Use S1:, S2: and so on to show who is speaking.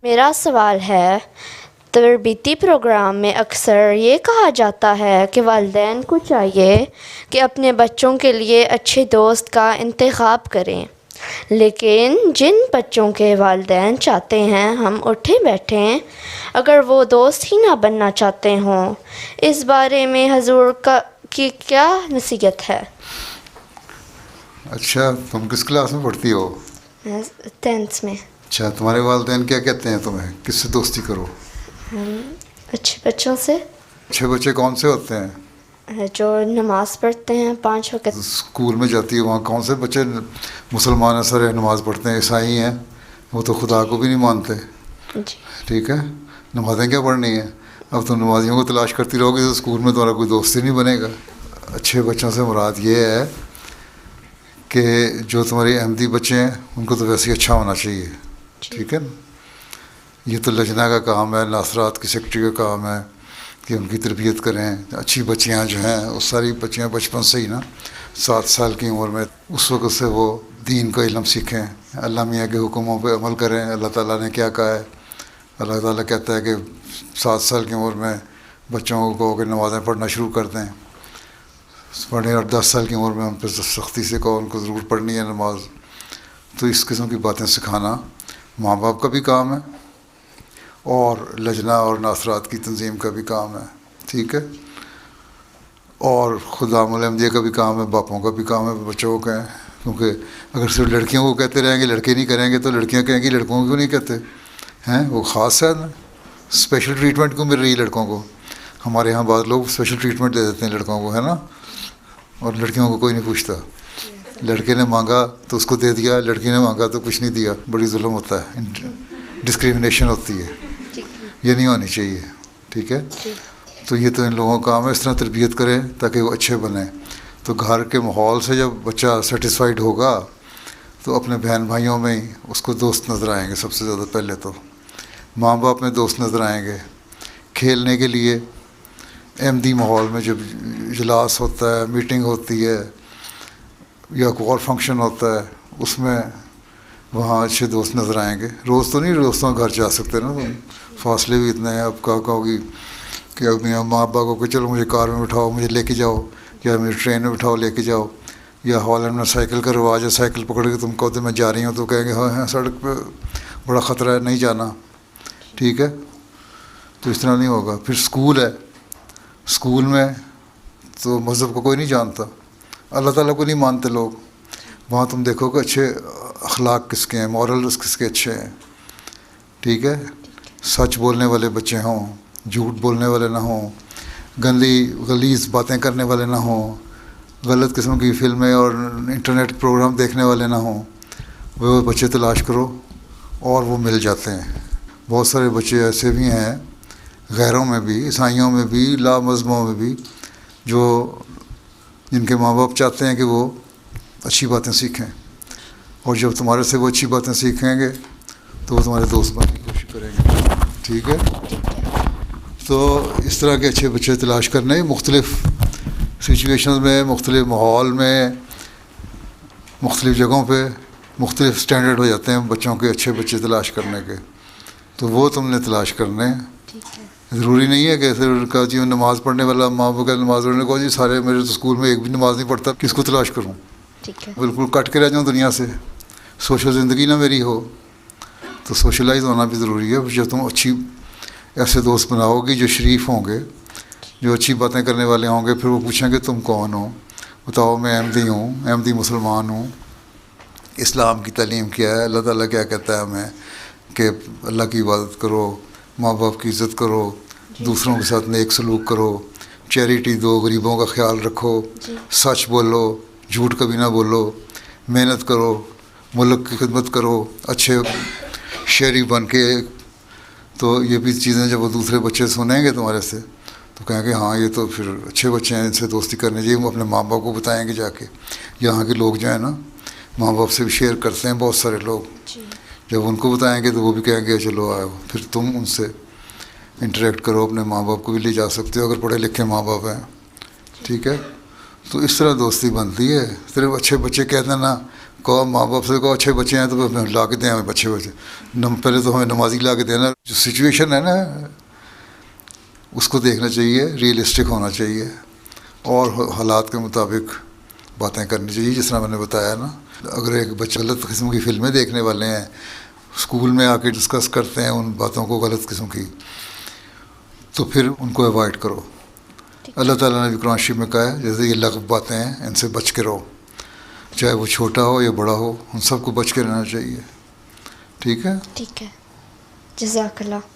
S1: میرا سوال ہے، تربیتی پروگرام میں اکثر یہ کہا جاتا ہے کہ والدین کو چاہیے کہ اپنے بچوں کے لیے اچھے دوست کا انتخاب کریں، لیکن جن بچوں کے والدین چاہتے ہیں ہم اٹھے بیٹھیں، اگر وہ دوست ہی نہ بننا چاہتے ہوں، اس بارے میں حضور کی کیا نصیحت ہے؟
S2: اچھا، تم کس کلاس میں پڑھتی ہو؟
S1: 10th میں۔
S2: اچھا، تمہارے والدین کیا کہتے ہیں تمہیں کس سے دوستی کرو؟
S1: اچھے بچوں سے،
S2: اچھے بچے کون سے ہوتے ہیں؟
S1: جو نماز پڑھتے ہیں 5 وقت۔
S2: اسکول میں جاتی ہے وہاں کون سے بچے مسلمان ہیں، سارے نماز پڑھتے ہیں؟ عیسائی ہیں، وہ تو خدا کو بھی نہیں مانتے۔
S1: جی۔
S2: ٹھیک ہے، نمازیں کیا پڑھنی ہیں؟ اب تم نمازیوں کو تلاش کرتی رہو گی تو اسکول میں تمہارا کوئی دوست ہی نہیں بنے گا۔ اچھے بچوں سے مراد یہ ہے کہ جو تمہارے احمدی بچے ہیں ان کو تو ویسے ہی اچھا ہونا چاہیے، ٹھیک ہے نا؟ یہ تو لجنہ کا کام ہے، ناصرات کی سیکرٹری کا کام ہے کہ ان کی تربیت کریں۔ اچھی بچیاں جو ہیں وہ ساری بچیاں بچپن سے ہی نا 7 سال کی عمر میں اس وقت سے وہ دین کا علم سیکھیں، اللہ میاں کے حکموں پہ عمل کریں۔ اللہ تعالیٰ نے کیا کہا ہے؟ اللہ تعالیٰ کہتا ہے کہ 7 سال کی عمر میں بچوں کو کہ نمازیں پڑھنا شروع کر دیں پڑھیں، اور 10 سال کی عمر میں ان پہ سختی سے کہو ان کو ضرور پڑھنی ہے نماز۔ تو اس قسم کی باتیں سکھانا ماں باپ کا بھی کام ہے اور لجنہ اور ناصرات کی تنظیم کا بھی کام ہے، ٹھیک ہے؟ اور خدام الحمدیہ کا بھی کام ہے، باپوں کا بھی کام ہے بچوں کو کہیں، کیونکہ اگر صرف لڑکیوں کو کہتے رہیں گے لڑکے نہیں کریں گے تو لڑکیاں کہیں گی لڑکوں کو کیوں نہیں کہتے ہیں؟ وہ خاص ہے نا، اسپیشل ٹریٹمنٹ کیوں مل رہی ہے لڑکوں کو؟ ہمارے یہاں بعض لوگ اسپیشل ٹریٹمنٹ دے دیتے ہیں لڑکوں کو، ہے نا، اور لڑکیوں کو کوئی نہیں پوچھتا۔ لڑکے نے مانگا تو اس کو دے دیا، لڑکی نے مانگا تو کچھ نہیں دیا، بڑی ظلم ہوتا ہے، ڈسکریمنیشن ہوتی ہے، یہ نہیں ہونی چاہیے، ٹھیک ہے؟ تو یہ تو ان لوگوں کا کام ہے، اس طرح تربیت کریں تاکہ وہ اچھے بنیں۔ تو گھر کے ماحول سے جب بچہ سیٹسفائیڈ ہوگا تو اپنے بہن بھائیوں میں ہی اس کو دوست نظر آئیں گے۔ سب سے زیادہ پہلے تو ماں باپ میں دوست نظر آئیں گے۔ کھیلنے کے لیے احمدی ماحول میں جب اجلاس ہوتا ہے، میٹنگ ہوتی ہے یا کوئی اور فنکشن ہوتا ہے، اس میں وہاں اچھے دوست نظر آئیں گے۔ روز تو نہیں دوستوں کے گھر جا سکتے نا، فاصلے بھی اتنے ہیں۔ اب کہو گی کہ اپنے ماں ابا کو کہ چلو مجھے کار میں بٹھاؤ مجھے لے کے جاؤ، یا مجھے ٹرین میں بٹھاؤ لے کے جاؤ، یا ہالینڈ میں سائیکل کا رواج ہے، سائیکل پکڑ کے تم کہتے میں جا رہی ہوں تو کہیں گے ہاں ہاں سڑک پہ بڑا خطرہ ہے نہیں جانا، ٹھیک ہے؟ تو اس طرح نہیں ہوگا۔ پھر اسکول ہے، اسکول میں تو مذہب کو کوئی نہیں جانتا، اللہ تعالیٰ کو نہیں مانتے لوگ۔ وہاں تم دیکھو کہ اچھے اخلاق کس کے ہیں، مورلز کس کے اچھے ہیں، ٹھیک ہے؟ سچ بولنے والے بچے ہوں، جھوٹ بولنے والے نہ ہوں، گندی غلیظ باتیں کرنے والے نہ ہوں، غلط قسم کی فلمیں اور انٹرنیٹ پروگرام دیکھنے والے نہ ہوں، وہ بچے تلاش کرو اور وہ مل جاتے ہیں۔ بہت سارے بچے ایسے بھی ہیں غیروں میں بھی، عیسائیوں میں بھی، لا مذہبوں میں بھی، جو جن کے ماں باپ چاہتے ہیں کہ وہ اچھی باتیں سیکھیں، اور جب تمہارے سے وہ اچھی باتیں سیکھیں گے تو وہ تمہارے دوست بننے کی کوشش کریں گے، ٹھیک ہے؟ تو اس طرح کے اچھے بچے تلاش کرنے، مختلف سچویشنز میں، مختلف ماحول میں، مختلف جگہوں پہ مختلف سٹینڈرڈ ہو جاتے ہیں بچوں کے، اچھے بچے تلاش کرنے کے، تو وہ تم نے تلاش کرنے۔ ضروری نہیں ہے کہ صرف کہا جی نماز پڑھنے والا ماں باپ کا نماز پڑھنے کو جی سارے میرے تو اسکول میں ایک بھی نماز نہیں پڑھتا، کس کو تلاش کروں؟ بالکل کٹ کے رہ جاؤں دنیا سے، سوشل زندگی نہ میری ہو، تو سوشلائز ہونا بھی ضروری ہے۔ جب تم اچھی ایسے دوست بناؤ گی جو شریف ہوں گے، جو اچھی باتیں کرنے والے ہوں گے، پھر وہ پوچھیں گے تم کون ہو؟ بتاؤ میں احمدی ہوں، احمدی مسلمان ہوں۔ اسلام کی تعلیم کیا ہے؟ اللہ تعالیٰ کیا کہتا ہے ہمیں کہ اللہ کی عبادت کرو، ماں باپ کی عزت کرو، دوسروں کے ساتھ نیک سلوک کرو، چیریٹی دو، غریبوں کا خیال رکھو، سچ بولو، جھوٹ کبھی نہ بولو، محنت کرو، ملک کی خدمت کرو، اچھے شہری بن کے۔ تو یہ بھی چیزیں جب وہ دوسرے بچے سنیں گے تمہارے سے تو کہیں گے ہاں یہ تو پھر اچھے بچے ہیں، ان سے دوستی کرنی چاہیے۔ وہ اپنے ماں باپ کو بتائیں گے جا کے۔ یہاں کے لوگ جو ہیں نا ماں باپ سے بھی شیئر کرتے ہیں بہت سارے لوگ، جب ان کو بتائیں گے تو وہ بھی کہیں گے چلو آؤ، پھر تم ان سے انٹریکٹ کرو، اپنے ماں باپ کو بھی لے جا سکتے ہو اگر پڑھے لکھے ماں باپ ہیں، ٹھیک ہے؟ تو اس طرح دوستی بنتی ہے۔ صرف اچھے بچے کہتے ہیں نا کہو ماں باپ سے کہو اچھے بچے ہیں تو ہمیں لا کے دیں ہمیں اچھے بچے. پہلے تو ہمیں نمازی لا کے دینا. جو سچویشن ہے نا اس کو دیکھنا چاہیے, ریئلسٹک ہونا چاہیے اور حالات کے مطابق باتیں کرنی چاہیے. جس طرح میں نے بتایا نا, اگر ایک بچہ غلط قسم کی فلمیں دیکھنے والے ہیں, اسکول میں آ کے ڈسکس کرتے ہیں ان باتوں کو غلط قسم کی, تو پھر ان کو اوائڈ کرو. اللہ تعالیٰ نے بھی قرآن شریف میں کہا ہے جیسے یہ لغو باتیں ہیں ان سے بچ کے رہو, چاہے وہ چھوٹا ہو یا بڑا ہو, ان سب کو بچ کے رہنا چاہیے. ٹھیک ہے.
S1: ٹھیک ہے, جزاک اللہ.